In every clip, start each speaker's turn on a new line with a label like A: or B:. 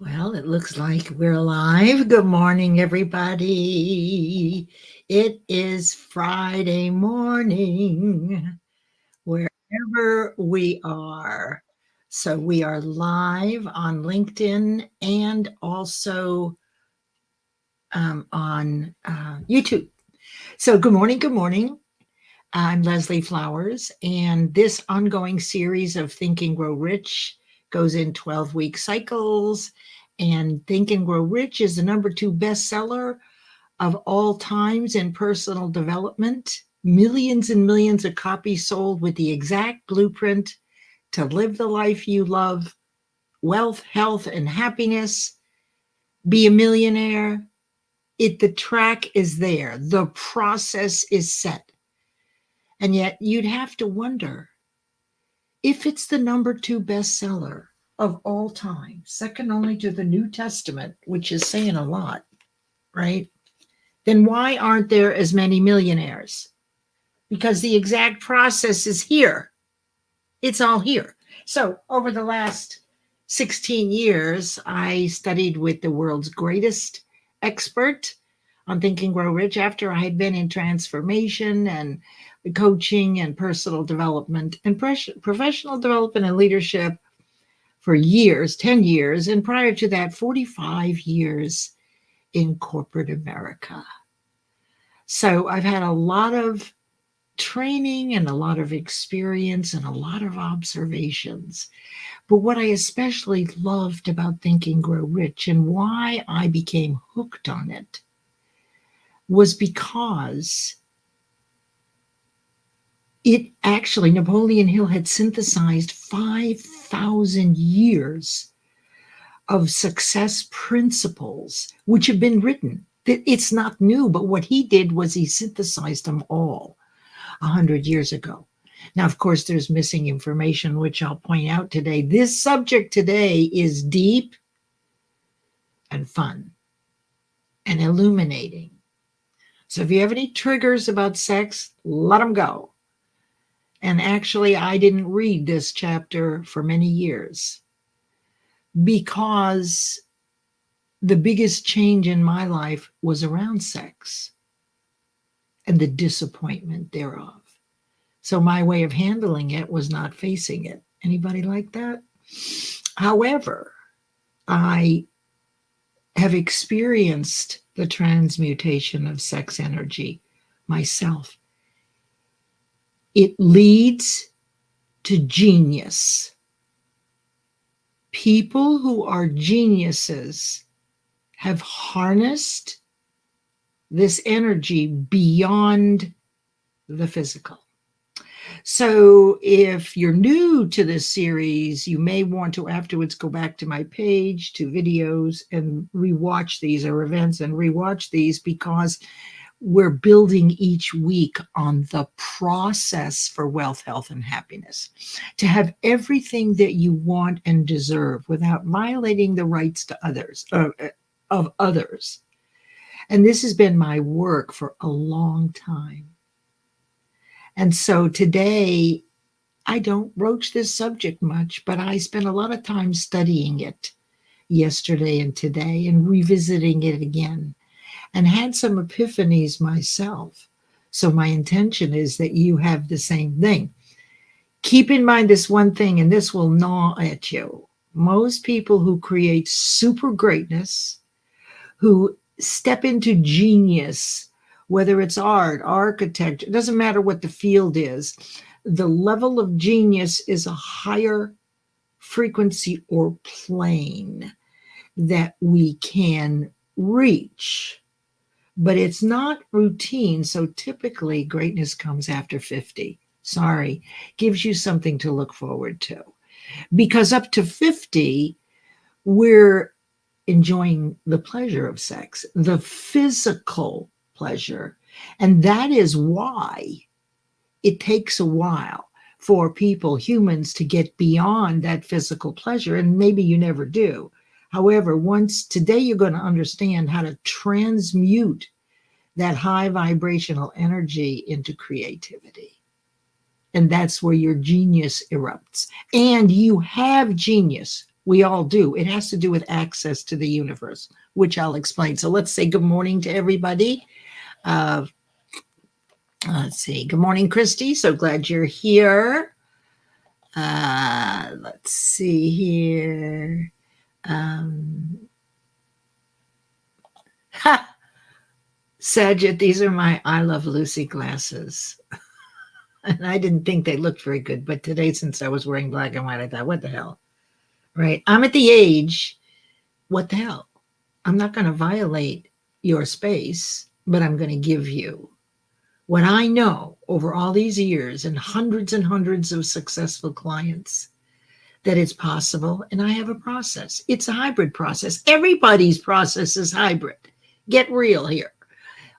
A: Well, it looks like we're live. Good morning, everybody. It is Friday morning, wherever we are. So we are live on LinkedIn and also on YouTube. So good morning, good morning. I'm Leslie Flowers, and this ongoing series of Think and Grow Rich goes in 12-week cycles. And Think and Grow Rich is the #2 bestseller of all times in personal development. Millions and millions of copies sold with the exact blueprint to live the life you love, wealth, health, and happiness, be a millionaire. The track is there. The process is set. And yet you'd have to wonder if it's the #2 bestseller of all time, second only to the New Testament, which is saying a lot, right? Then why aren't there as many millionaires? Because the exact process is here. It's all here. So over the last 16 years, I studied with the world's greatest expert on Think and Grow Rich after I had been in transformation and coaching and personal development and professional development and leadership for years, 10 years, and prior to that, 45 years in corporate America. So I've had a lot of training and a lot of experience and a lot of observations. But what I especially loved about Think and Grow Rich and why I became hooked on it was because it actually, Napoleon Hill had synthesized 5,000 years of success principles, which have been written. It's not new, but what he did was he synthesized them all 100 years ago. Now, of course, there's missing information, which I'll point out today. This subject today is deep and fun and illuminating. So if you have any triggers about sex, let them go. And actually, I didn't read this chapter for many years because the biggest change in my life was around sex and the disappointment thereof. So my way of handling it was not facing it. Anybody like that? However, I have experienced the transmutation of sex energy myself. It leads to genius. People who are geniuses have harnessed this energy beyond the physical. So if you're new to this series, you may want to afterwards go back to my page, to videos, and rewatch these, or events, and rewatch these, because we're building each week on the process for wealth, health, and happiness, to have everything that you want and deserve without violating the rights to others, of others. And this has been my work for a long time. And so today, I don't broach this subject much, but I spent a lot of time studying it yesterday and today and revisiting it again, and had some epiphanies myself. So my intention is that you have the same thing. Keep in mind this one thing, and this will gnaw at you. Most people who create super greatness, who step into genius, whether it's art, architecture, it doesn't matter what the field is, the level of genius is a higher frequency or plane that we can reach. But it's not routine. So typically greatness comes after 50. Sorry, gives you something to look forward to. Because up to 50, we're enjoying the pleasure of sex, the physical pleasure. And that is why it takes a while for people, humans, to get beyond that physical pleasure. And maybe you never do. However, today you're going to understand how to transmute that high vibrational energy into creativity. And that's where your genius erupts. And you have genius We all do. It has to do with access to the universe, which I'll explain. So let's say good morning to everybody. Let's see. Good morning, Christy. So glad you're here. Let's see here. Sajid, these are my I Love Lucy glasses. And I didn't think they looked very good, but today, since I was wearing black and white, I thought, what the hell? Right? I'm at the age, what the hell? I'm not going to violate your space, but I'm going to give you what I know over all these years and hundreds of successful clients, that it's possible. And I have a process. It's a hybrid process. Everybody's process is hybrid. Get real here.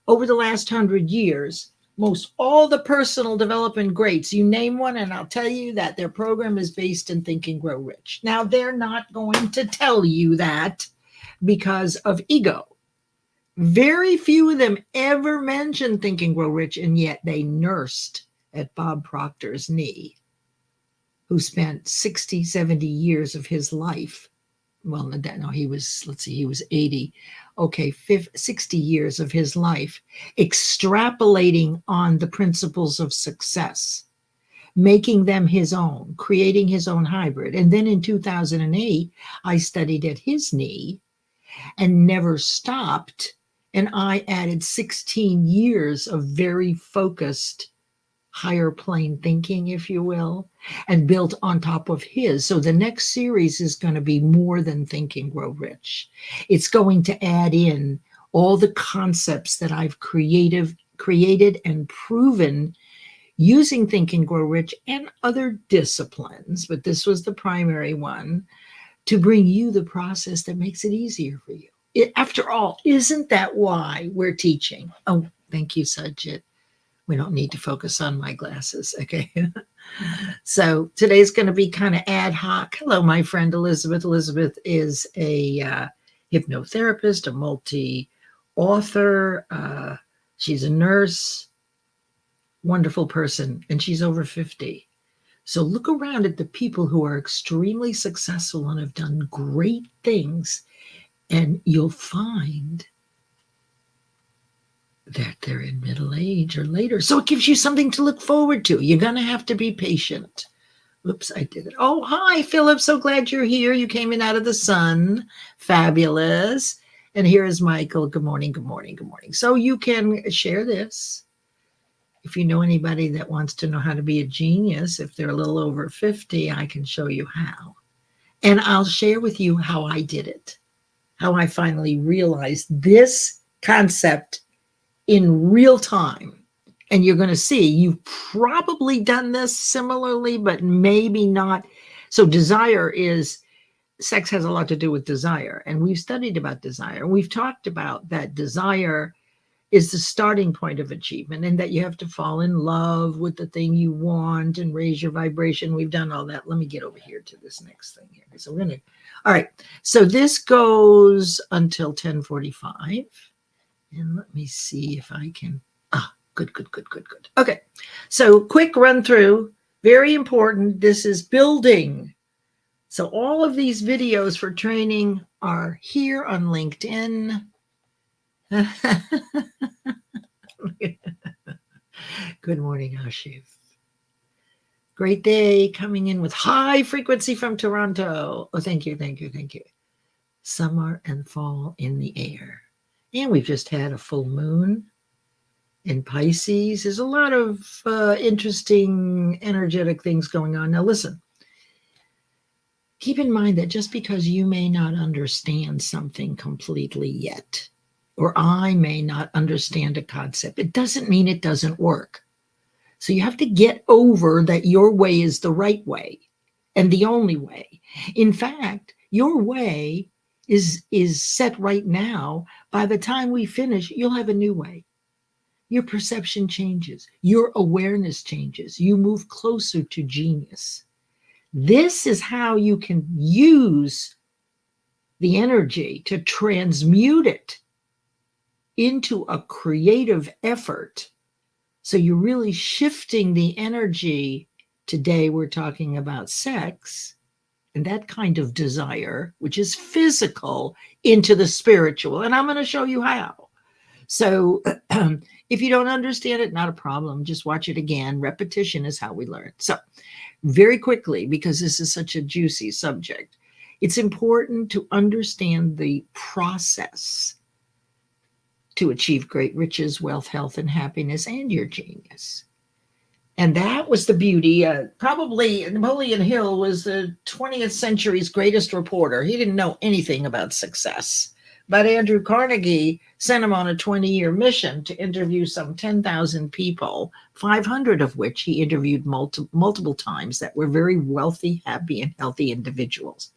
A: Over the last 100 years, most all the personal development greats, you name one, and I'll tell you that their program is based in Think and Grow Rich. Now, they're not going to tell you that because of ego. Very few of them ever mentioned Think and Grow Rich, and yet they nursed at Bob Proctor's knee, who spent 60, 70 years of his life. Well, no, he was, let's see, he was 80. Okay, 60 years of his life extrapolating on the principles of success, making them his own, creating his own hybrid. And then in 2008, I studied at his knee and never stopped. And I added 16 years of very focused higher plane thinking, if you will, and built on top of his. So the next series is going to be more than Think and Grow Rich. It's going to add in all the concepts that I've created and proven using Think and Grow Rich and other disciplines, but this was the primary one, to bring you the process that makes it easier for you. After all, isn't that why we're teaching? Oh, thank you, Sajid. We don't need to focus on my glasses, okay? So today's going to be kind of ad hoc. Hello, my friend Elizabeth. Elizabeth is a hypnotherapist, a multi-author. She's a nurse, wonderful person, and she's over 50. So look around at the people who are extremely successful and have done great things, and you'll find that they're in middle age or later. So it gives you something to look forward to. You're going to have to be patient. Oops, I did it. Oh, hi, Philip. So glad you're here. You came in out of the sun. Fabulous. And here is Michael. Good morning, good morning, good morning. So you can share this. If you know anybody that wants to know how to be a genius, if they're a little over 50, I can show you how. And I'll share with you how I did it, how I finally realized this concept in real time. And you're going to see, you've probably done this similarly, but maybe not. So sex has a lot to do with desire. And we've studied about desire. We've talked about that desire is the starting point of achievement, and that you have to fall in love with the thing you want and raise your vibration. We've done all that. Let me get over here to this next thing here. So all right. So this goes until 10:45. And let me see if I can, good. Okay, so quick run through, very important. This is building. So all of these videos for training are here on LinkedIn. Good morning, Ashif. Great day, coming in with high frequency from Toronto. Oh, thank you. Summer and fall in the air. And we've just had a full moon in Pisces. There's a lot of interesting, energetic things going on. Now, listen, keep in mind that just because you may not understand something completely yet, or I may not understand a concept, it doesn't mean it doesn't work. So you have to get over that your way is the right way and the only way. In fact, your way is set right now. By the time we finish, you'll have a new way. Your perception changes. Your awareness changes. You move closer to genius. This is how you can use the energy to transmute it into a creative effort. So you're really shifting the energy. Today we're talking about sex. and that kind of desire, which is physical, into the spiritual. And I'm going to show you how. So if you don't understand it, not a problem. Just watch it again. Repetition is how we learn. So very quickly, because this is such a juicy subject, it's important to understand the process to achieve great riches, wealth, health, and happiness, and your genius. And that was the beauty. Probably Napoleon Hill was the 20th century's greatest reporter. He didn't know anything about success. But Andrew Carnegie sent him on a 20-year mission to interview some 10,000 people, 500 of which he interviewed multiple times, that were very wealthy, happy, and healthy individuals.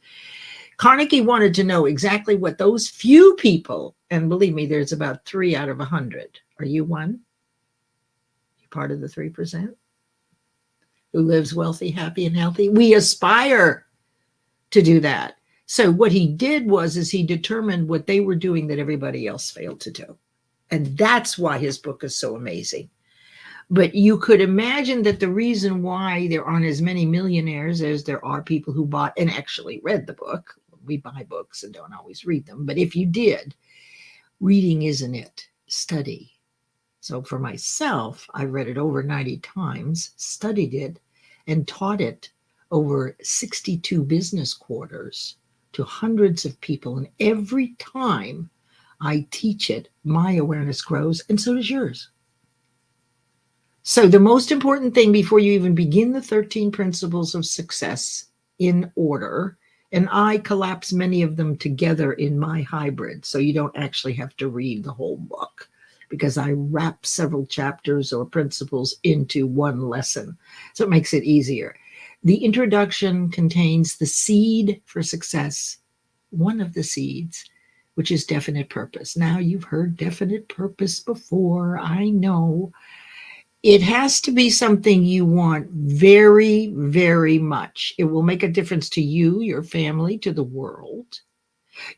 A: Carnegie wanted to know exactly what those few people, and believe me, there's about 3 out of 100. Are you one? You part of the 3%? Who lives wealthy, happy, and healthy? We aspire to do that. So what he did is he determined what they were doing that everybody else failed to do. And that's why his book is so amazing. But you could imagine that the reason why there aren't as many millionaires as there are people who bought and actually read the book. We buy books and don't always read them. But if you did, reading isn't it. Study. So for myself, I read it over 90 times, studied it, and taught it over 62 business quarters to hundreds of people. And every time I teach it, my awareness grows, and so does yours. So the most important thing before you even begin the 13 principles of success in order, and I collapse many of them together in my hybrid, so you don't actually have to read the whole book, because I wrap several chapters or principles into one lesson. So it makes it easier. The introduction contains the seed for success, one of the seeds, which is definite purpose. Now, you've heard definite purpose before, I know. It has to be something you want very, very much. It will make a difference to you, your family, to the world.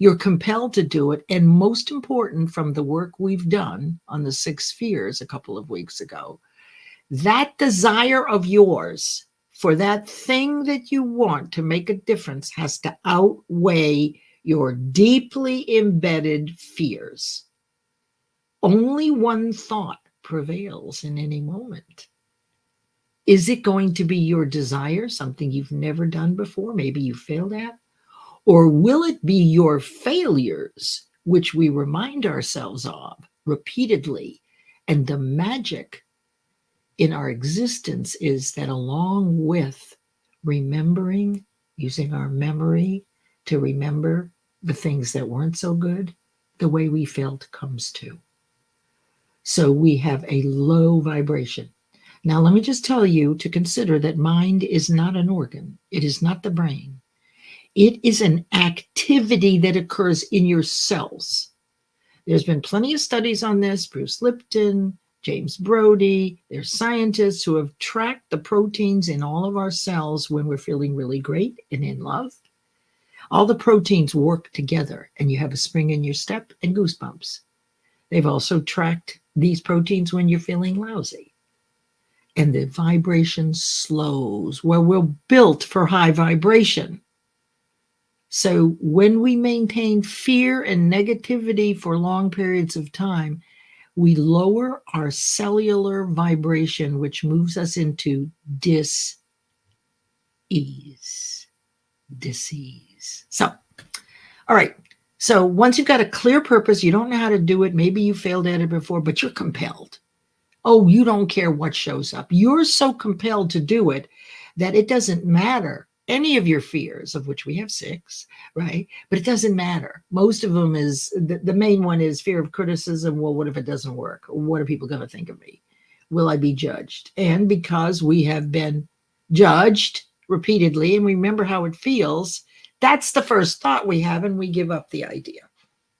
A: You're compelled to do it. And most important, from the work we've done on the 6 spheres a couple of weeks ago, that desire of yours for that thing that you want to make a difference has to outweigh your deeply embedded fears. Only one thought prevails in any moment. Is it going to be your desire, something you've never done before, maybe you failed at? Or will it be your failures, which we remind ourselves of repeatedly? And the magic in our existence is that along with remembering, using our memory to remember the things that weren't so good, the way we felt comes too. So we have a low vibration. Now, let me just tell you to consider that mind is not an organ. It is not the brain. It is an activity that occurs in your cells. There's been plenty of studies on this. Bruce Lipton, James Brody, there's scientists who have tracked the proteins in all of our cells when we're feeling really great and in love. All the proteins work together, and you have a spring in your step and goosebumps. They've also tracked these proteins when you're feeling lousy. And the vibration slows. Well, we're built for high vibration. So when we maintain fear and negativity for long periods of time, we lower our cellular vibration, which moves us into dis-ease. Dis-ease. So, all right. So once you've got a clear purpose, you don't know how to do it. Maybe you failed at it before, but you're compelled. Oh, you don't care what shows up. You're so compelled to do it that it doesn't matter any of your fears, of which we have 6, right? But it doesn't matter. Most of them is, the main one is fear of criticism. Well, what if it doesn't work? What are people going to think of me? Will I be judged? And because we have been judged repeatedly and remember how it feels, that's the first thought we have, and we give up the idea.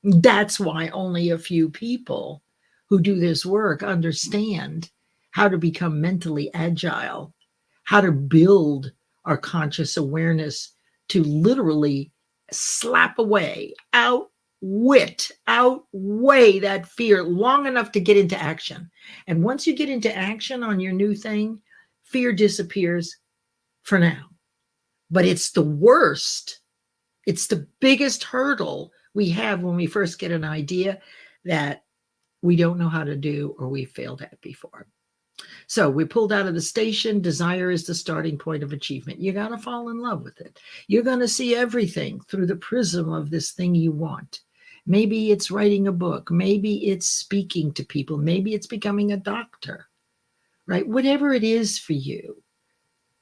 A: That's why only a few people who do this work understand how to become mentally agile, how to build our conscious awareness to literally slap away, outweigh that fear long enough to get into action. And once you get into action on your new thing, fear disappears for now. but it's the worst. It's the biggest hurdle we have when we first get an idea that we don't know how to do or we failed at before. So we pulled out of the station. Desire is the starting point of achievement. You got to fall in love with it. You're going to see everything through the prism of this thing you want. Maybe it's writing a book. Maybe it's speaking to people. Maybe it's becoming a doctor, right? Whatever it is for you,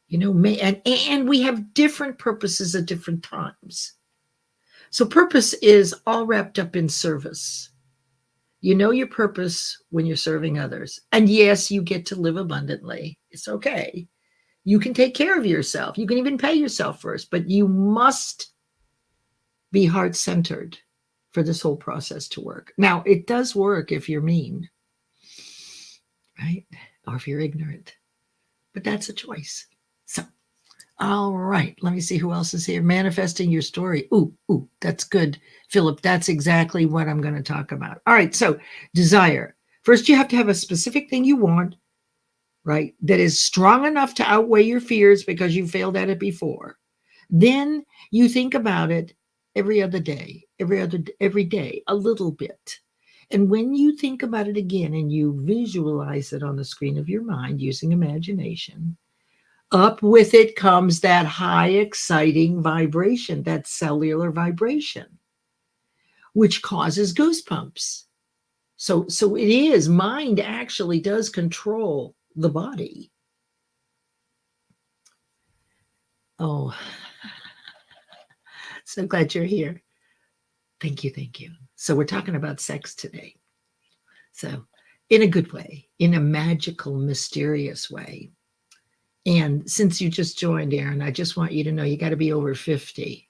A: you know, and we have different purposes at different times. So purpose is all wrapped up in service. You know your purpose when you're serving others. And yes, you get to live abundantly. It's okay. You can take care of yourself. You can even pay yourself first, but you must be heart-centered for this whole process to work. Now, it does work if you're mean, right? Or if you're ignorant, but that's a choice. So, all right, let me see who else is here. Manifesting your story. Ooh, that's good, Philip. That's exactly what I'm going to talk about. All right, so desire. First, you have to have a specific thing you want, right, that is strong enough to outweigh your fears because you failed at it before. Then you think about it every other day, every day, a little bit. And when you think about it again and you visualize it on the screen of your mind using imagination, up with it comes that high exciting vibration, that cellular vibration, which causes goosebumps. So it is, mind actually does control the body. Oh, so glad you're here. Thank you. So we're talking about sex today. So in a good way, in a magical, mysterious way. And since you just joined, 𝐼𝐻𝐸𝐻, I just want you to know you got to be over 50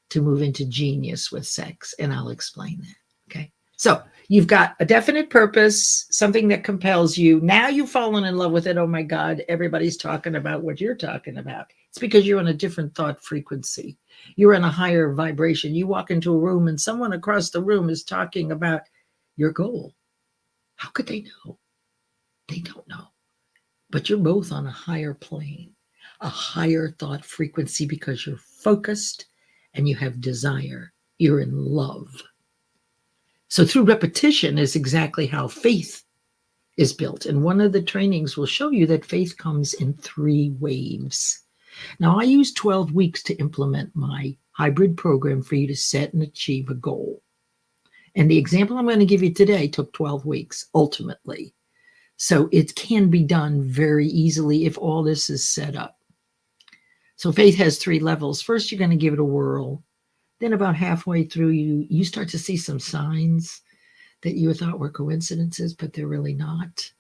A: to move into genius with sex. And I'll explain that. Okay. So you've got a definite purpose, something that compels you. Now you've fallen in love with it. Oh my God, everybody's talking about what you're talking about. It's because you're on a different thought frequency. You're in a higher vibration. You walk into a room and someone across the room is talking about your goal. How could they know? They don't know. But you're both on a higher plane, a higher thought frequency because you're focused and you have desire. You're in love. So through repetition is exactly how faith is built. And one of the trainings will show you that faith comes in 3 waves. Now, I use 12 weeks to implement my hybrid program for you to set and achieve a goal. And the example I'm going to give you today took 12 weeks, ultimately. So it can be done very easily if all this is set up. So faith has 3 levels. First, you're going to give it a whirl. Then about halfway through, you start to see some signs that you thought were coincidences, but they're really not.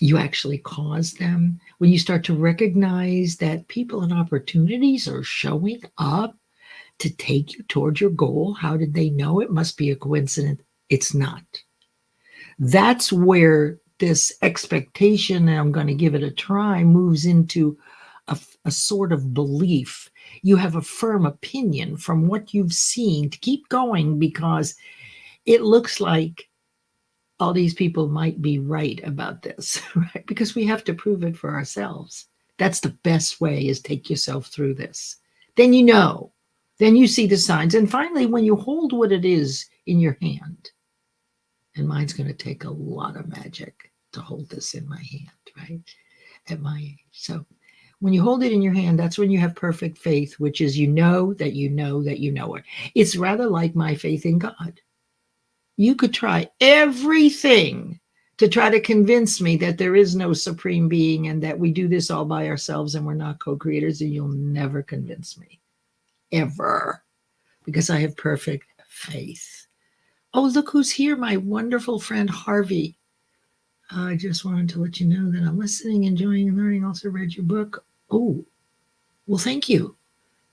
A: You actually cause them. When you start to recognize that people and opportunities are showing up to take you toward your goal, how did they know? It must be a coincidence. It's not. That's where this expectation, and I'm going to give it a try, moves into a sort of belief. You have a firm opinion from what you've seen to keep going because it looks like all these people might be right about this, right? Because we have to prove it for ourselves. That's the best way, is take yourself through this. Then you know. Then you see the signs. And finally, when you hold what it is in your hand, and mine's going to take a lot of magic to hold this in my hand, right? At my age. So when you hold it in your hand, that's when you have perfect faith, which is you know that you know that you know it. It's rather like my faith in God. You could try everything to try to convince me that there is no supreme being and that we do this all by ourselves and we're not co-creators, and you'll never convince me, ever, because I have perfect faith. Oh, look who's here, my wonderful friend Harvey. I just wanted to let you know that I'm listening, enjoying, and learning. Also read your book. Oh, well, thank you.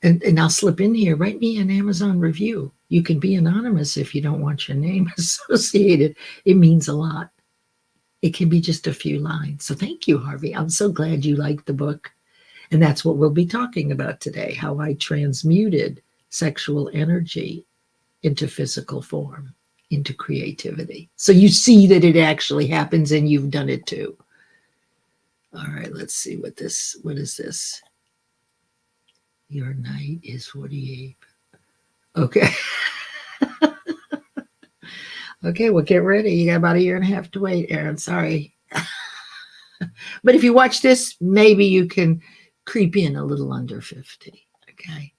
A: And I'll slip in here. Write me an Amazon review. You can be anonymous if you don't want your name associated. It means a lot. It can be just a few lines. So thank you, Harvey. I'm so glad you liked the book. And that's what we'll be talking about today, how I transmuted sexual energy into physical form, into creativity. So you see that it actually happens and you've done it too. All right, let's see what is this? Your night is 48. Okay. Okay, well, get ready. You got about a year and a half to wait, Aaron. Sorry. But if you watch this, maybe you can creep in a little under 50. Okay.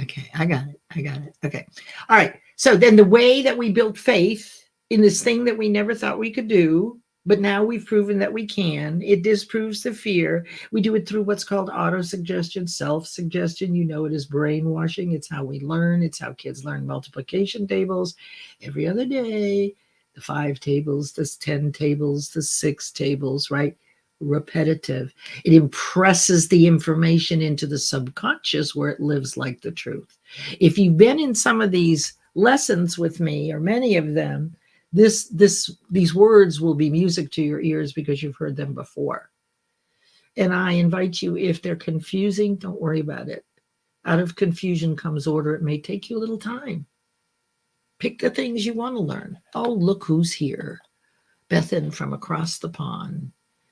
A: Okay. I got it. I got it. Okay. All right. So then the way that we built faith in this thing that we never thought we could do, but now we've proven that we can, it disproves the fear. We do it through what's called auto-suggestion, self-suggestion. You know it is brainwashing. It's how we learn. It's how kids learn multiplication tables every other day. The 5 tables, the 10 tables, the 6 tables, right? Repetitive. It impresses the information into the subconscious where it lives like the truth. If you've been in some of these lessons with me, or many of them, these words will be music to your ears because you've heard them before. And I invite you, if they're confusing, don't worry about it. Out of confusion comes order. It may take you a little time. Pick the things you want to learn. Oh, look who's here. Bethan from across the pond.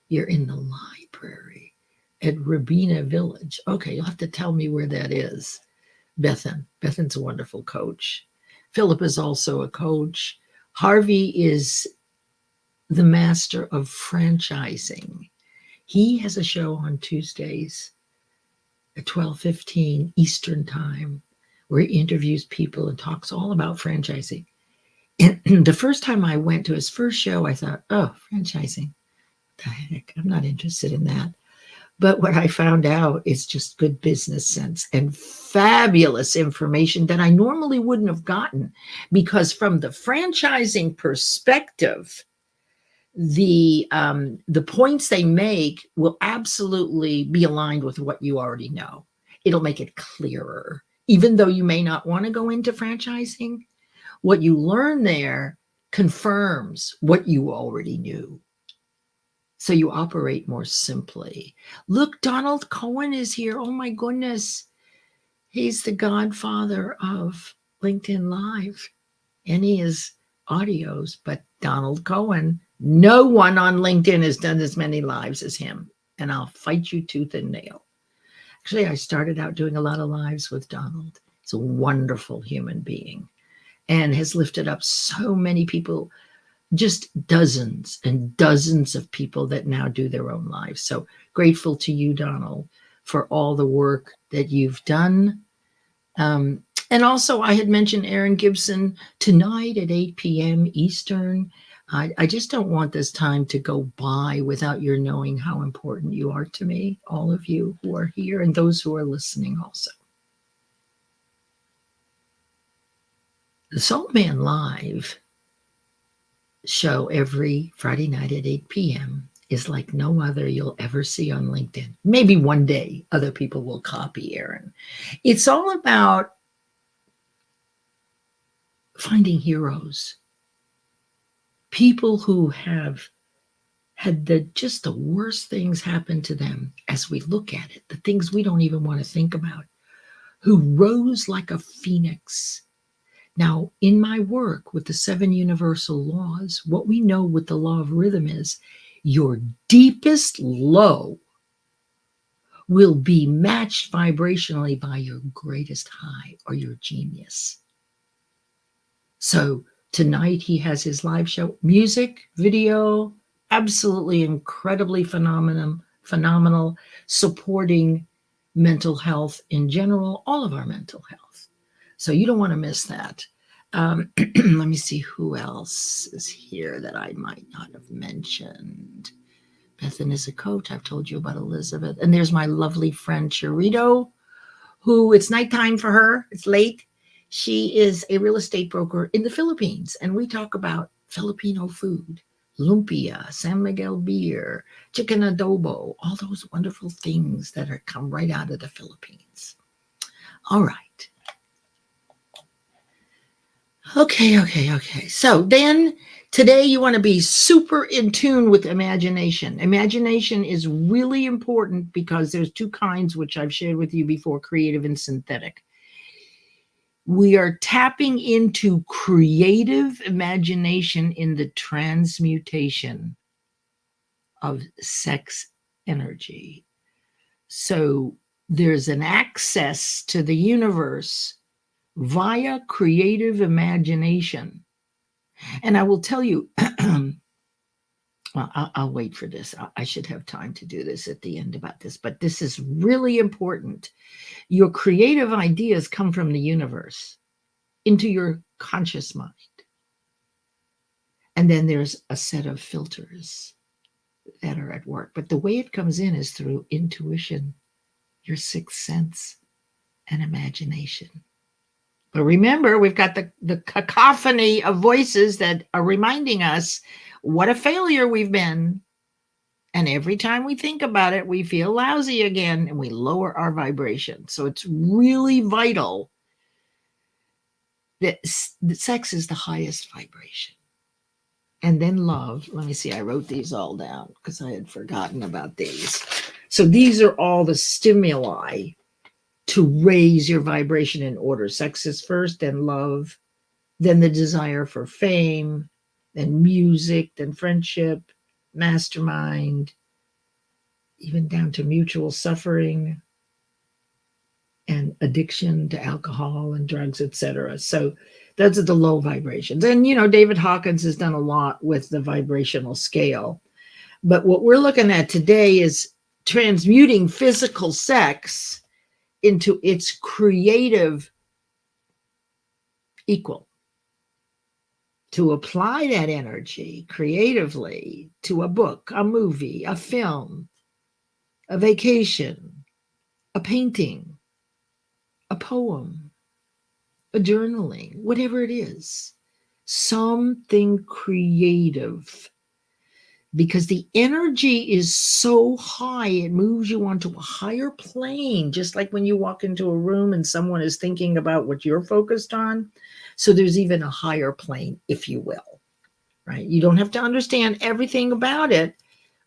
A: You're in the library at Rabina Village. Okay, you'll have to tell me where that is. Bethan's a wonderful coach. Philip is also a coach. Harvey is the master of franchising. He has a show on Tuesdays at 12:15 Eastern Time where he interviews people and talks all about franchising. And the first time I went to his first show, I thought, oh, franchising. What the heck? I'm not interested in that. But what I found out is just good business sense and fabulous information that I normally wouldn't have gotten, because from the franchising perspective, the points they make will absolutely be aligned with what you already know. It'll make it clearer. Even though you may not want to go into franchising, what you learn there confirms what you already knew. So you operate more simply. Look, Donald Cohen is here. Oh my goodness. He's the godfather of LinkedIn Live. And he is audios, but Donald Cohen, no one on LinkedIn has done as many lives as him. And I'll fight you tooth and nail. Actually, I started out doing a lot of lives with Donald. He's a wonderful human being and has lifted up so many people, just dozens and dozens of people that now do their own lives. So grateful to you, Donald, for all the work that you've done. And also, I had mentioned Aaron Gibson tonight at 8 p.m. Eastern. I just don't want this time to go by without your knowing how important you are to me, all of you who are here and those who are listening also. The Soul Man Live show every Friday night at 8 p.m. is like no other you'll ever see on LinkedIn. Maybe one day other people will copy Aaron. It's all about finding heroes, people who have had just the worst things happen to them as we look at it, the things we don't even want to think about, who rose like a phoenix. Now, in my work with the 7 universal laws, what we know with the law of rhythm is your deepest low will be matched vibrationally by your greatest high or your genius. So tonight he has his live show, music, video, absolutely incredibly phenomenal, supporting mental health in general, all of our mental health. So you don't want to miss that. Let me see who else is here that I might not have mentioned. Bethan is a coach. I've told you about Elizabeth. And there's my lovely friend Charito, who it's nighttime for her. It's late. She is a real estate broker in the Philippines. And we talk about Filipino food, lumpia, San Miguel beer, chicken adobo, all those wonderful things that come right out of the Philippines. All right. Okay. So then today you want to be super in tune with imagination. Imagination is really important because there's 2 kinds, which I've shared with you before, creative and synthetic. We are tapping into creative imagination in the transmutation of sex energy. So There's an access to the universe via creative imagination. And I will tell you, well, I'll wait for this. I should have time to do this at the end about this, but this is really important. Your creative ideas come from the universe into your conscious mind. And then there's a set of filters that are at work. But the way it comes in is through intuition, your sixth sense, and imagination. But remember, we've got the cacophony of voices that are reminding us what a failure we've been. And every time we think about it, we feel lousy again and we lower our vibration. So it's really vital that sex is the highest vibration. And then love. Let me see, I wrote these all down because I had forgotten about these. So these are all the stimuli to raise your vibration in order. Sex is first, then love, then the desire for fame, then music, then friendship, mastermind, even down to mutual suffering and addiction to alcohol and drugs, etc. So those are the low vibrations. And, David Hawkins has done a lot with the vibrational scale. But what we're looking at today is transmuting physical sex into its creative equal. To apply that energy creatively to a book, a movie, a film, a vacation, a painting, a poem, a journaling, whatever it is, something creative. Because the energy is so high, it moves you onto a higher plane, just like when you walk into a room and someone is thinking about what you're focused on. So there's even a higher plane, if you will, right? You don't have to understand everything about it,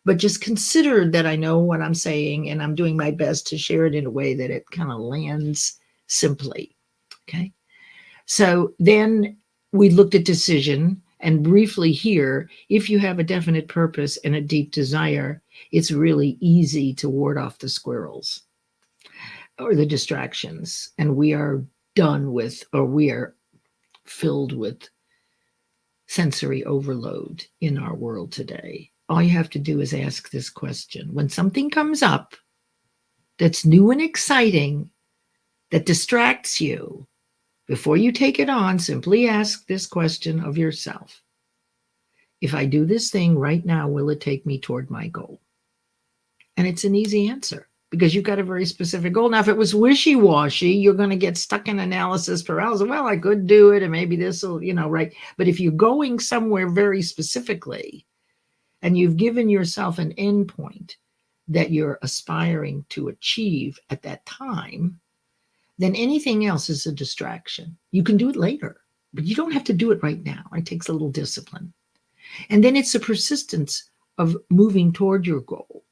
A: but just consider that I know what I'm saying and I'm doing my best to share it in a way that it kind of lands simply, okay? So then we looked at decision. And briefly here, if you have a definite purpose and a deep desire, it's really easy to ward off the squirrels or the distractions. And we are done with, or we are filled with sensory overload in our world today. All you have to do is ask this question. When something comes up that's new and exciting, that distracts you, before you take it on, simply ask this question of yourself. If I do this thing right now, will it take me toward my goal? And it's an easy answer because you've got a very specific goal. Now, if it was wishy-washy, you're going to get stuck in analysis paralysis. Well, I could do it and maybe this will, right? But if you're going somewhere very specifically and you've given yourself an endpoint that you're aspiring to achieve at that time, then anything else is a distraction. You can do it later, but you don't have to do it right now. It takes a little discipline. And then it's the persistence of moving toward your goal.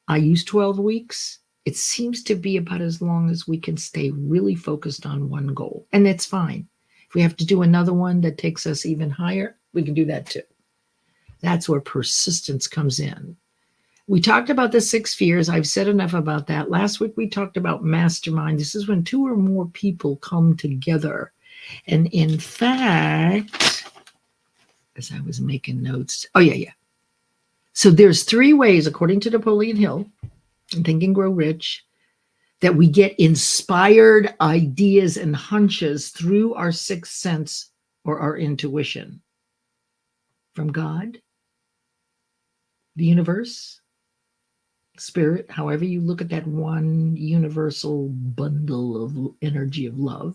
A: I use 12 weeks. It seems to be about as long as we can stay really focused on one goal. And that's fine. If we have to do another one that takes us even higher, we can do that too. That's where persistence comes in. We talked about the 6 fears. I've said enough about that. Last week, we talked about mastermind. This is when 2 or more people come together. And in fact, as I was making notes, so there's 3 ways, according to Napoleon Hill, in Think and Grow Rich, that we get inspired ideas and hunches through our 6th sense or our intuition. From God, the universe, spirit, however you look at that one universal bundle of energy of love,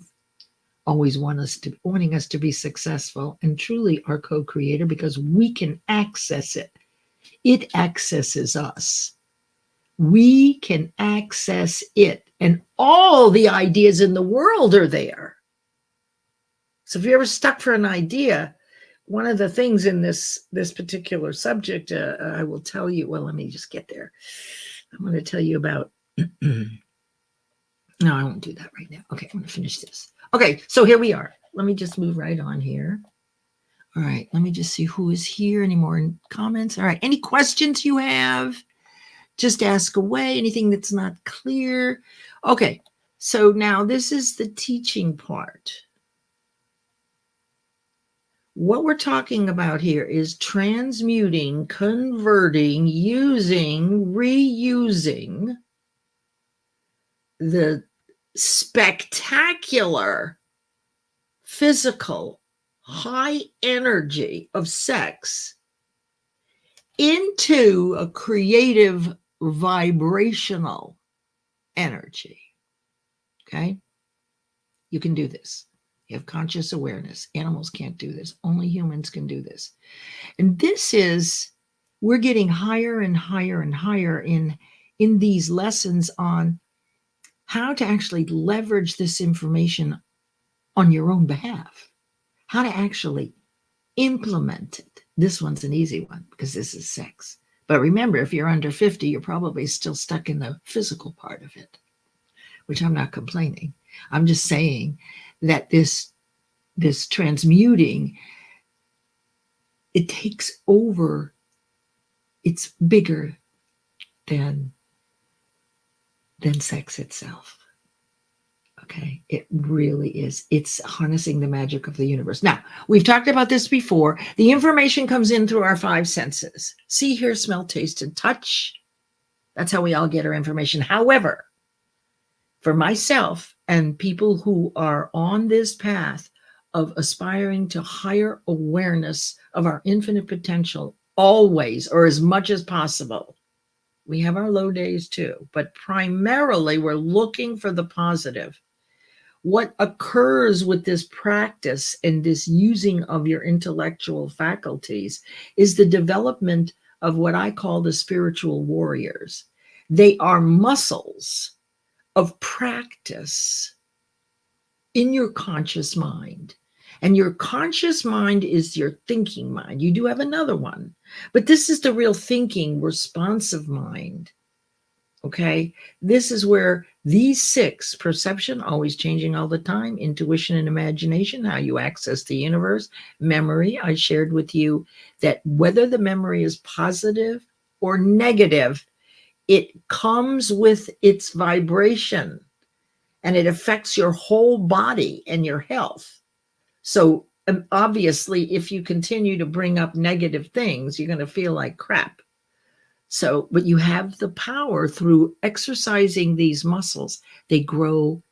A: always wanting us to be successful and truly our co-creator because we can access it. It accesses us. We can access it. And all the ideas in the world are there. So if you're ever stuck for an idea, one of the things in this particular subject, I will tell you, well, let me just get there. I'm going to tell you about, no, I won't do that right now. Okay, I'm going to finish this. Okay, so here we are. Let me just move right on here. All right, let me just see who is here. Any more comments? All right, any questions you have? Just ask away anything that's not clear. Okay, so now this is the teaching part. What we're talking about here is transmuting, converting, using, reusing the spectacular physical high energy of sex into a creative vibrational energy. Okay? You can do this. You have conscious awareness. Animals can't do this. Only humans can do this. And this is, we're getting higher and higher and higher in these lessons on how to actually leverage this information on your own behalf, how to actually implement it. This one's an easy one because this is sex. But remember, if you're under 50, you're probably still stuck in the physical part of it, which I'm not complaining. I'm just saying that this transmuting, it takes over. It's bigger than sex itself. Okay, it really is. It's harnessing the magic of the universe. Now, we've talked about this before. The information comes in through our 5 senses. See, hear, smell, taste, and touch. That's how we all get our information. However, for myself and people who are on this path of aspiring to higher awareness of our infinite potential, always, or as much as possible, we have our low days too, but primarily we're looking for the positive. What occurs with this practice and this using of your intellectual faculties is the development of what I call the spiritual warriors. They are muscles of practice in your conscious mind. And your conscious mind is your thinking mind. You do have another one, but this is the real thinking, responsive mind. Okay, this is where these 6, perception, always changing all the time, intuition and imagination, how you access the universe, memory. I shared with you that whether the memory is positive or negative, it comes with its vibration and it affects your whole body and your health. So obviously, if you continue to bring up negative things, you're going to feel like crap. So, but you have the power through exercising these muscles. They grow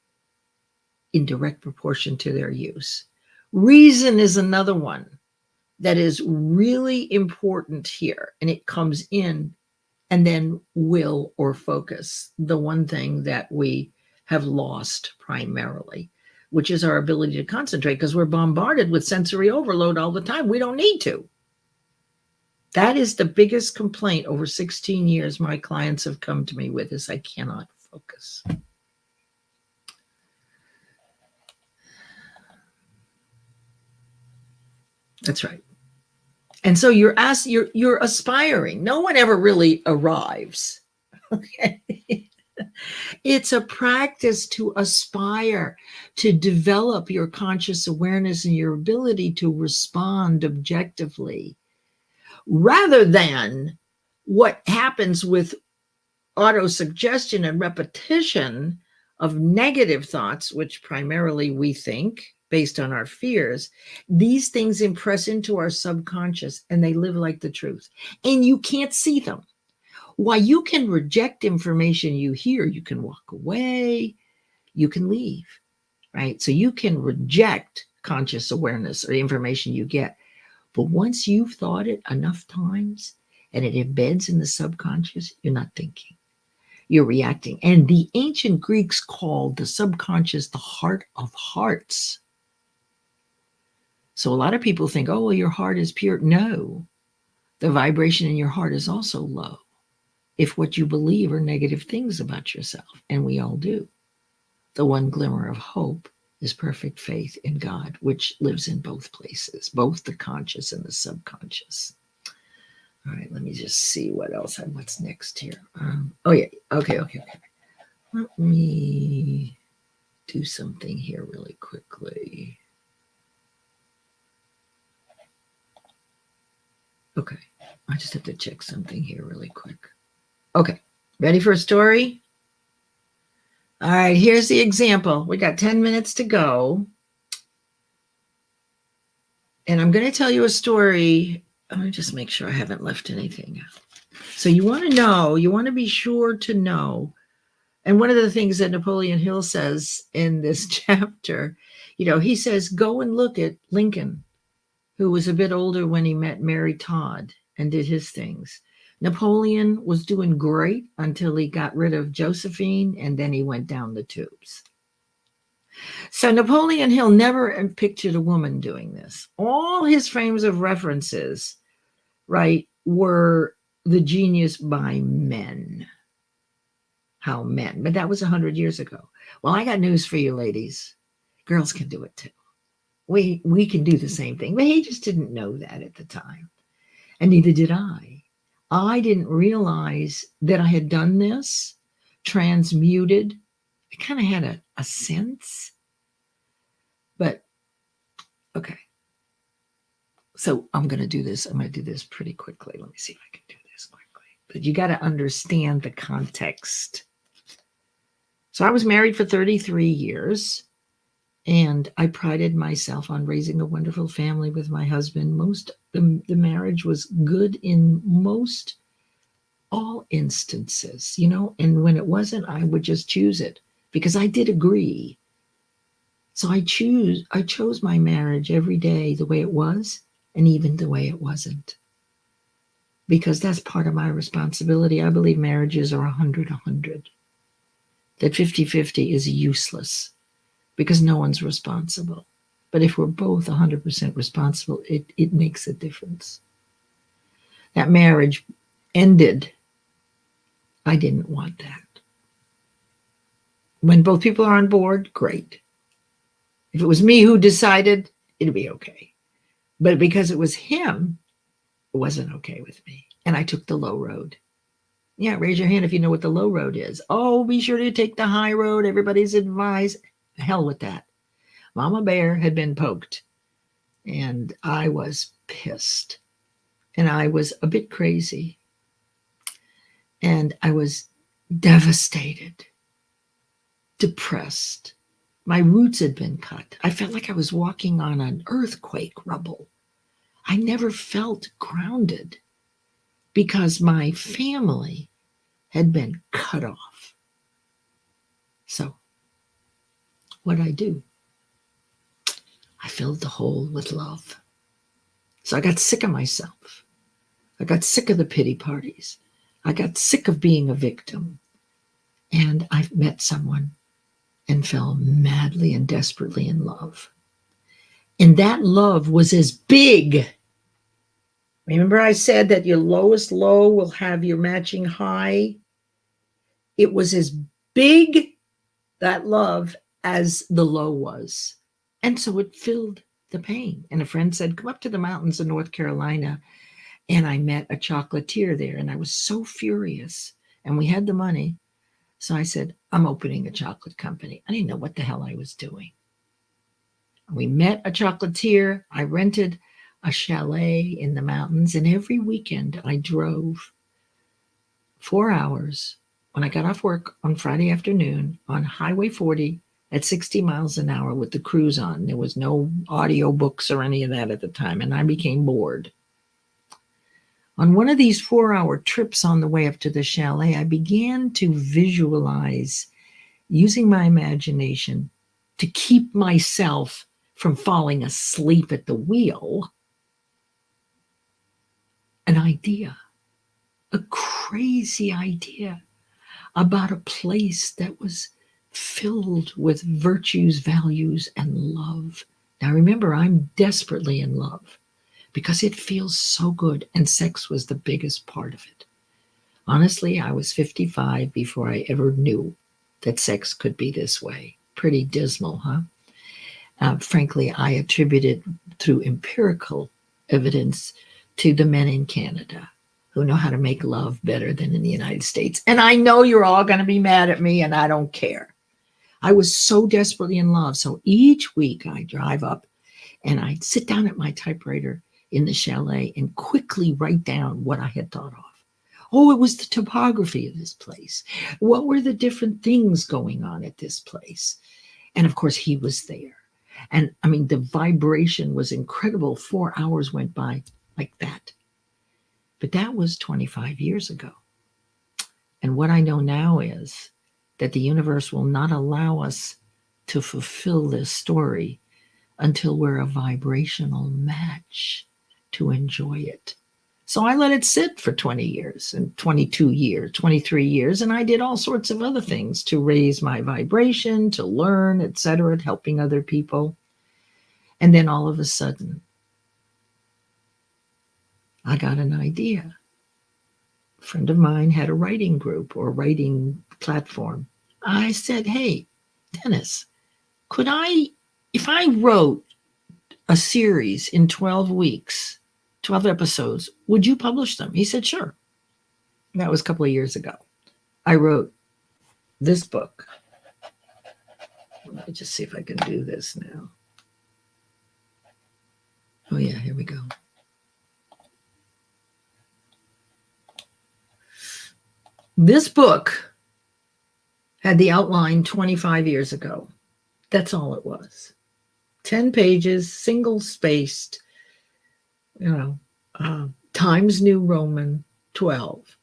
A: in direct proportion to their use. Reason is another one that is really important here, and it comes in, and then will or focus, the one thing that we have lost primarily, which is our ability to concentrate because we're bombarded with sensory overload all the time. We don't need to. That is the biggest complaint over 16 years my clients have come to me with, is I cannot focus. That's right. And so you're aspiring. No one ever really arrives. Okay. It's a practice to aspire to develop your conscious awareness and your ability to respond objectively, rather than what happens with autosuggestion and repetition of negative thoughts, which primarily we think based on our fears. These things impress into our subconscious and they live like the truth. And you can't see them. While you can reject information you hear, you can walk away, you can leave, right? So you can reject conscious awareness or information you get. But once you've thought it enough times and it embeds in the subconscious, you're not thinking, you're reacting. And the ancient Greeks called the subconscious the heart of hearts. So a lot of people think, oh, well, your heart is pure. No, the vibration in your heart is also low if what you believe are negative things about yourself, and we all do. The one glimmer of hope is perfect faith in God, which lives in both places, both the conscious and the subconscious. All right, let me just see what else. What's next here? Oh, yeah. Okay. Let me do something here really quickly. Okay, I just have to check something here really quick. Okay, Ready for a story? All right, here's the example. We got 10 minutes to go. And I'm going to tell you a story. Let me just make sure I haven't left anything out. So you want to know, you want to be sure to know. And one of the things that Napoleon Hill says in this chapter, he says, go and look at Lincoln, who was a bit older when he met Mary Todd and did his things. Napoleon was doing great until he got rid of Josephine, and then he went down the tubes. So Napoleon Hill never pictured a woman doing this. All his frames of references, right, were the genius by men. How men, but that was 100 years ago. Well, I got news for you, ladies. Girls can do it too. We can do the same thing, but he just didn't know that at the time, and neither did I. I didn't realize that I had done this, transmuted. I kind of had a sense, but okay. So I'm going to do this. I'm going to do this pretty quickly. Let me see if I can do this quickly. But you got to understand the context. So I was married for 33 years, and I prided myself on raising a wonderful family with my husband. The marriage was good in most all instances, and when it wasn't, I would just choose it because I did agree. So I chose my marriage every day the way it was and even the way it wasn't, because that's part of my responsibility. I believe marriages are 100-100. That 50-50 is useless because no one's responsible. But if we're both 100% responsible, it makes a difference. That marriage ended. I didn't want that. When both people are on board, great. If it was me who decided, it'd be okay. But because it was him, it wasn't okay with me. And I took the low road. Yeah, raise your hand if you know what the low road is. Oh, be sure to take the high road. Everybody's advised. Hell with that. Mama Bear had been poked, and I was pissed. And I was a bit crazy. And I was devastated, depressed. My roots had been cut. I felt like I was walking on an earthquake rubble. I never felt grounded because my family had been cut off. So what'd I do? I filled the hole with love. So I got sick of myself. I got sick of the pity parties. I got sick of being a victim. And I met someone and fell madly and desperately in love. And that love was as big. Remember I said that your lowest low will have your matching high? It was as big, that love, as the low was. And so it filled the pain. And a friend said, come up to the mountains of North Carolina. And I met a chocolatier there. And I was so furious. And we had the money. So I said, I'm opening a chocolate company. I didn't know what the hell I was doing. We met a chocolatier. I rented a chalet in the mountains. And every weekend I drove 4 hours when I got off work on Friday afternoon on Highway 40 at 60 miles an hour with the cruise on. There was no audio books or any of that at the time. And I became bored. On one of these 4-hour trips on the way up to the chalet, I began to visualize using my imagination to keep myself from falling asleep at the wheel. An idea, a crazy idea about a place that was filled with virtues, values, and love. Now remember, I'm desperately in love because it feels so good, and sex was the biggest part of it. Honestly, I was 55 before I ever knew that sex could be this way. Pretty dismal, huh? Frankly, I attribute it through empirical evidence to the men in Canada who know how to make love better than in the United States. And I know you're all going to be mad at me, and I don't care. I was so desperately in love. So each week I drive up and I'd sit down at my typewriter in the chalet and quickly write down what I had thought of. Oh, it was the topography of this place. What were the different things going on at this place? And of course, he was there. And I mean, the vibration was incredible. 4 hours went by like that. But that was 25 years ago. And what I know now is that the universe will not allow us to fulfill this story until we're a vibrational match to enjoy it. So I let it sit for 20 years and 22 years, 23 years, and I did all sorts of other things to raise my vibration, to learn, etc., helping other people. And then all of a sudden, I got an idea. A friend of mine had a writing group or writing platform. I said, hey, Dennis, if I wrote a series in 12 weeks, 12 episodes, would you publish them? He said, sure. That was a couple of years ago. I wrote this book. Let me just see if I can do this now. Oh yeah, here we go. This book had the outline 25 years ago. That's all it was. 10 pages, single spaced, Times New Roman 12.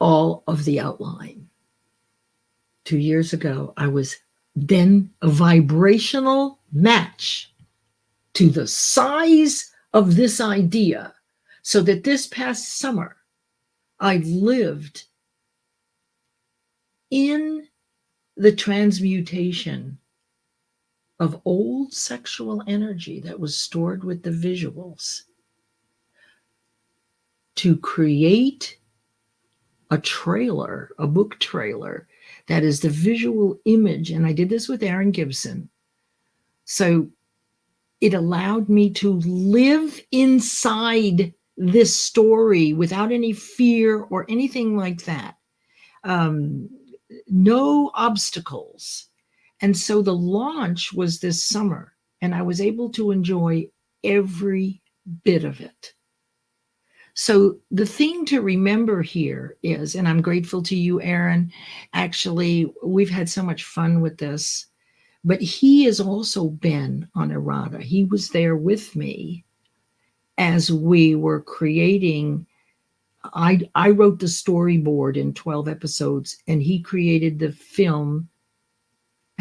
A: All of the outline. 2 years ago, I was then a vibrational match to the size of this idea, so that this past summer, I lived in the transmutation of old sexual energy that was stored with the visuals to create a trailer, a book trailer, that is the visual image. And I did this with Aaron Gibson. So it allowed me to live inside this story without any fear or anything like that. No obstacles. And so the launch was this summer, and I was able to enjoy every bit of it. So the thing to remember here is, and I'm grateful to you, Aaron, actually, we've had so much fun with this, but he has also been on 𝓖𝓸𝓸. He was there with me as we were creating. I wrote the storyboard in 12 episodes, and he created the film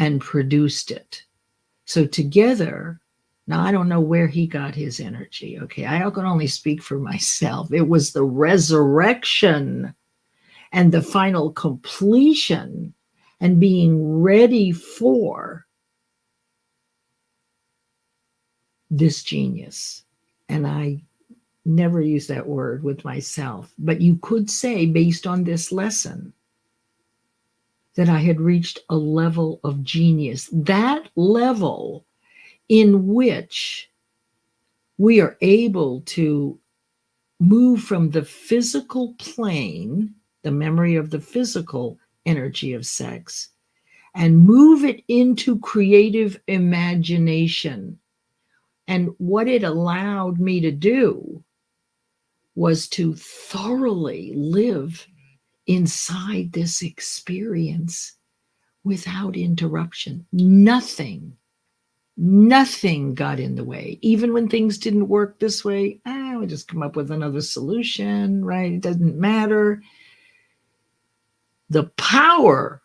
A: and produced it. So together, now I don't know where he got his energy. Okay, I can only speak for myself. It was the resurrection and the final completion and being ready for this genius. And I never use that word with myself, but you could say, based on this lesson, that I had reached a level of genius, that level in which we are able to move from the physical plane, the memory of the physical energy of sex, and move it into creative imagination. And what it allowed me to do was to thoroughly live inside this experience without interruption. Nothing got in the way. Even when things didn't work this way, we just come up with another solution, right? It doesn't matter. The power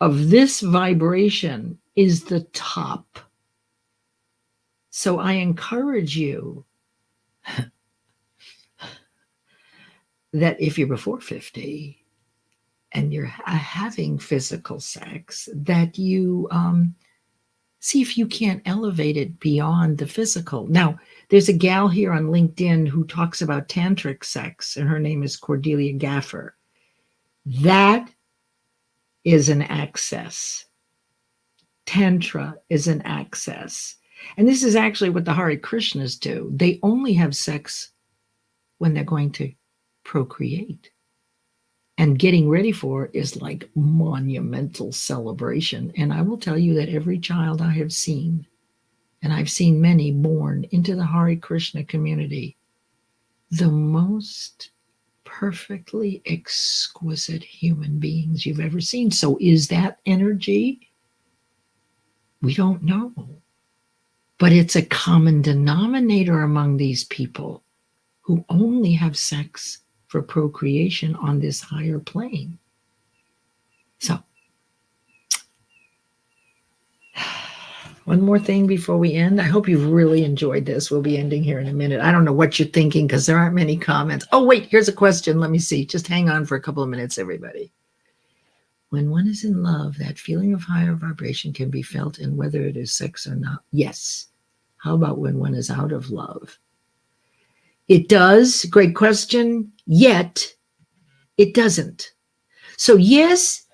A: of this vibration is the top. So I encourage you that if you're before 50 and you're having physical sex, that you see if you can't elevate it beyond the physical. Now, there's a gal here on LinkedIn who talks about tantric sex, and her name is 𝓤𝐸𝐸 𝓚. That is an access. Tantra is an access. And this is actually what the Hare Krishnas do. They only have sex when they're going to procreate. And getting ready for it is like monumental celebration. And I will tell you that every child I have seen, and I've seen many born into the Hare Krishna community, the most perfectly exquisite human beings you've ever seen. So is that energy? We don't know. But it's a common denominator among these people who only have sex for procreation on this higher plane. So, one more thing before we end. I hope you've really enjoyed this. We'll be ending here in a minute. I don't know what you're thinking because there aren't many comments. Oh, wait, here's a question. Let me see. Just hang on for a couple of minutes, everybody. When one is in love, that feeling of higher vibration can be felt in whether it is sex or not. Yes. How about when one is out of love? It does. Great question. Yet, it doesn't. So yes,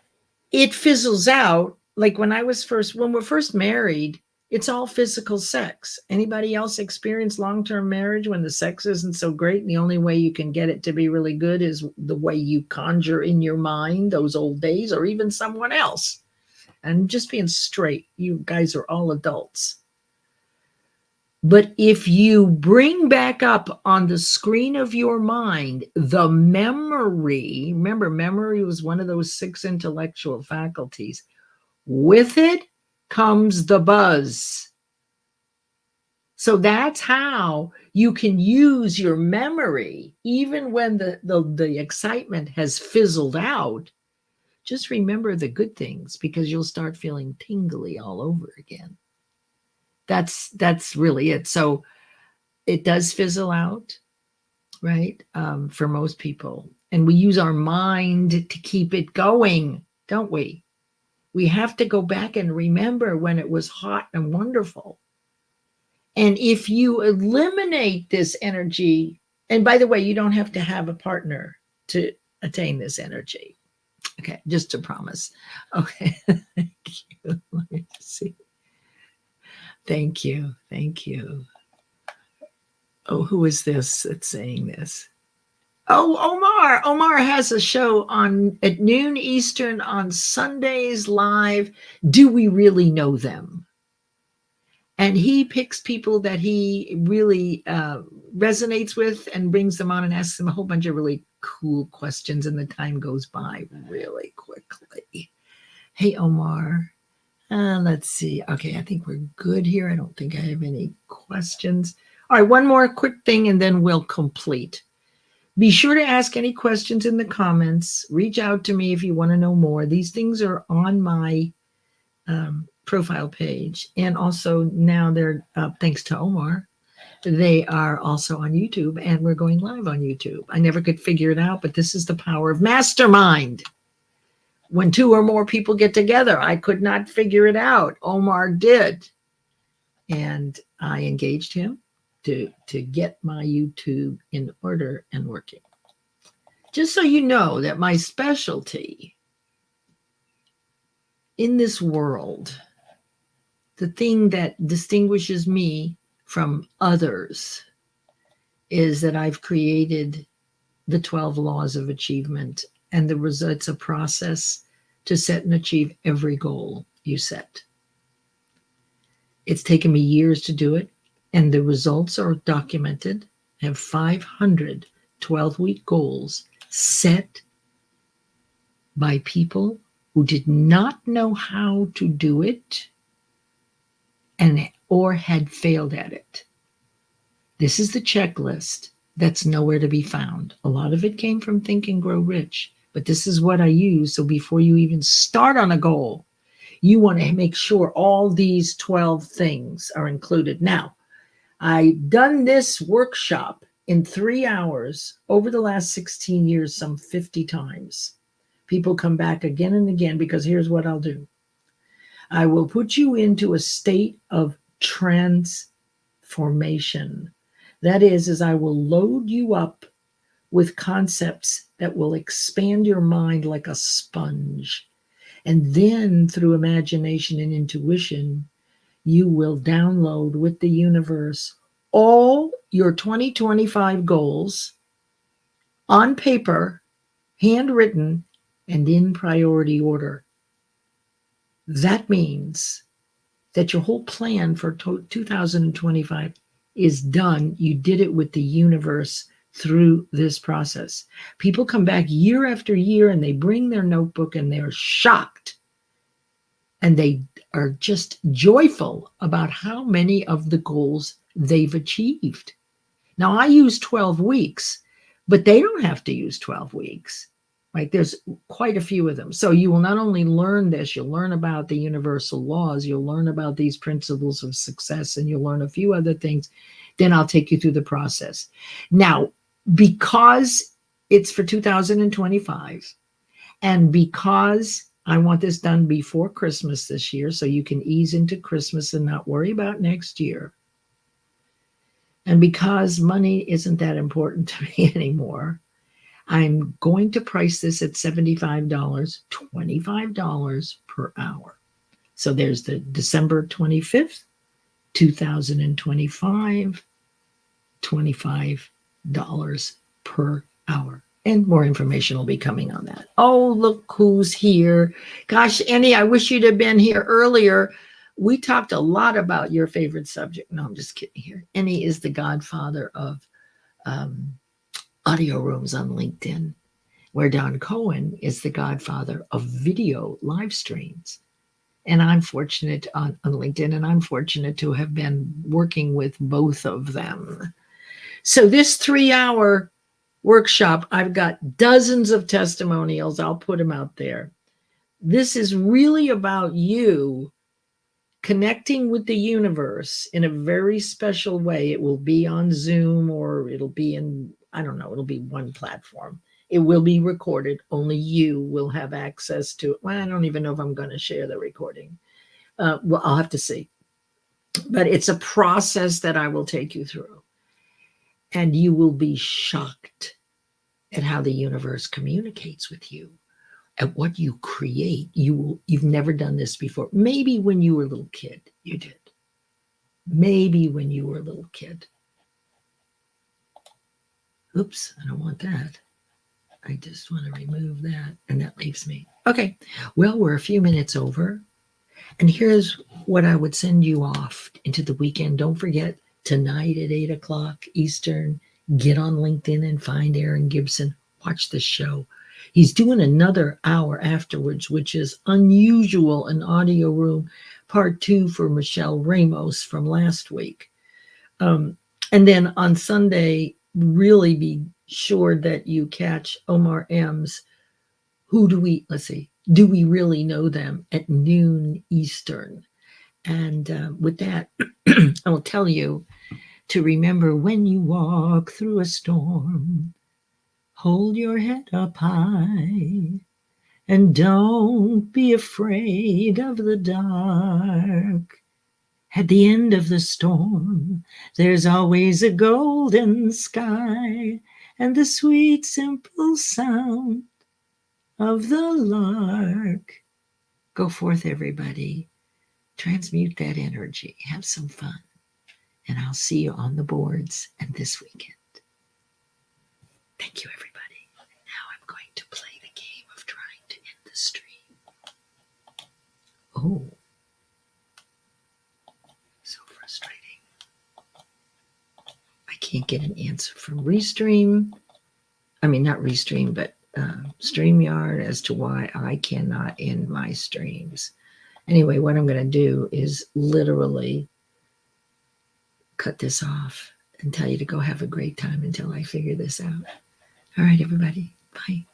A: it fizzles out. Like when we're first married, it's all physical sex. Anybody else experience long-term marriage when the sex isn't so great and the only way you can get it to be really good is the way you conjure in your mind those old days or even someone else? And just being straight, you guys are all adults. But if you bring back up on the screen of your mind the memory, remember, memory was one of those 6 intellectual faculties. With it comes the buzz. So that's how you can use your memory, even when the excitement has fizzled out. Just remember the good things because you'll start feeling tingly all over again. That's really it. So it does fizzle out, right? For most people. And we use our mind to keep it going, don't we? We have to go back and remember when it was hot and wonderful. And if you eliminate this energy, and by the way, you don't have to have a partner to attain this energy. Okay, just to promise. Okay, thank you. Let me see. Thank you. Thank you. Oh, who is this that's saying this? Oh, Omar. Omar has a show on at noon Eastern on Sundays live. Do we really know them? And he picks people that he really resonates with and brings them on and asks them a whole bunch of really cool questions. And the time goes by really quickly. Hey, Omar. Let's see. Okay, I think we're good here. I don't think I have any questions. All right, one more quick thing and then we'll complete. Be sure to ask any questions in the comments. Reach out to me if you want to know more. These things are on my profile page. And also now they're, thanks to Omar, they are also on YouTube and we're going live on YouTube. I never could figure it out, but this is the power of mastermind. When 2 or more people get together, I could not figure it out. Omar did. And I engaged him to get my YouTube in order and working. Just so you know that my specialty in this world, the thing that distinguishes me from others is that I've created the 12 laws of achievement, and it's a process to set and achieve every goal you set. It's taken me years to do it, and the results are documented. I have 500 12-week goals set by people who did not know how to do it or had failed at it. This is the checklist that's nowhere to be found. A lot of it came from Think and Grow Rich, but this is what I use. So before you even start on a goal, you want to make sure all these 12 things are included. Now, I've done this workshop in 3 hours over the last 16 years, some 50 times. People come back again and again because here's what I'll do. I will put you into a state of transformation. That is I will load you up with concepts that will expand your mind like a sponge. And then through imagination and intuition, you will download with the universe all your 2025 goals on paper, handwritten, and in priority order. That means that your whole plan for 2025 is done. You did it with the universe through this process. People come back year after year and they bring their notebook and they're shocked. And they are just joyful about how many of the goals they've achieved. Now, I use 12 weeks, but they don't have to use 12 weeks. Right? There's quite a few of them. So you will not only learn this, you'll learn about the universal laws, you'll learn about these principles of success, and you'll learn a few other things. Then I'll take you through the process. Now, because it's for 2025, and because I want this done before Christmas this year, so you can ease into Christmas and not worry about next year. And because money isn't that important to me anymore, I'm going to price this at $75, $25 per hour. So there's the December 25th, 2025, $25 per hour. And more information will be coming on that. Oh, look who's here. Gosh, Annie, I wish you'd have been here earlier. We talked a lot about your favorite subject. No, I'm just kidding here. Annie is the godfather of audio rooms on LinkedIn, where Don Cohen is the godfather of video live streams. And I'm fortunate on LinkedIn, and I'm fortunate to have been working with both of them. So this 3-hour workshop, I've got dozens of testimonials. I'll put them out there. This is really about you connecting with the universe in a very special way. It will be on Zoom, or it'll be in, I don't know, it'll be one platform. It will be recorded. Only you will have access to it. Well, I don't even know if I'm going to share the recording. Well, I'll have to see. But it's a process that I will take you through. And you will be shocked at how the universe communicates with you, at what you create. You've never done this before. Maybe when you were a little kid, you did. Maybe when you were a little kid. Oops, I don't want that. I just want to remove that, and that leaves me. Okay, well, we're a few minutes over, and here's what I would send you off into the weekend. Don't forget, tonight at 8 o'clock Eastern, get on LinkedIn and find Aaron Gibson. Watch the show. He's doing another hour afterwards, which is unusual, an audio room, part 2 for Michelle Ramos from last week. And then on Sunday, really be sure that you catch Omar M's do we really know them at noon Eastern. And with that, I will tell you to remember, when you walk through a storm, hold your head up high and don't be afraid of the dark. At the end of the storm, there's always a golden sky and the sweet, simple sound of the lark. Go forth, everybody. Transmute that energy. Have some fun. And I'll see you on the boards and this weekend. Thank you, everybody. Now I'm going to play the game of trying to end the stream. Oh. So frustrating. I can't get an answer from Restream. I mean, not Restream, but StreamYard as to why I cannot end my streams. Anyway, what I'm going to do is literally cut this off and tell you to go have a great time until I figure this out. All right, everybody. Bye.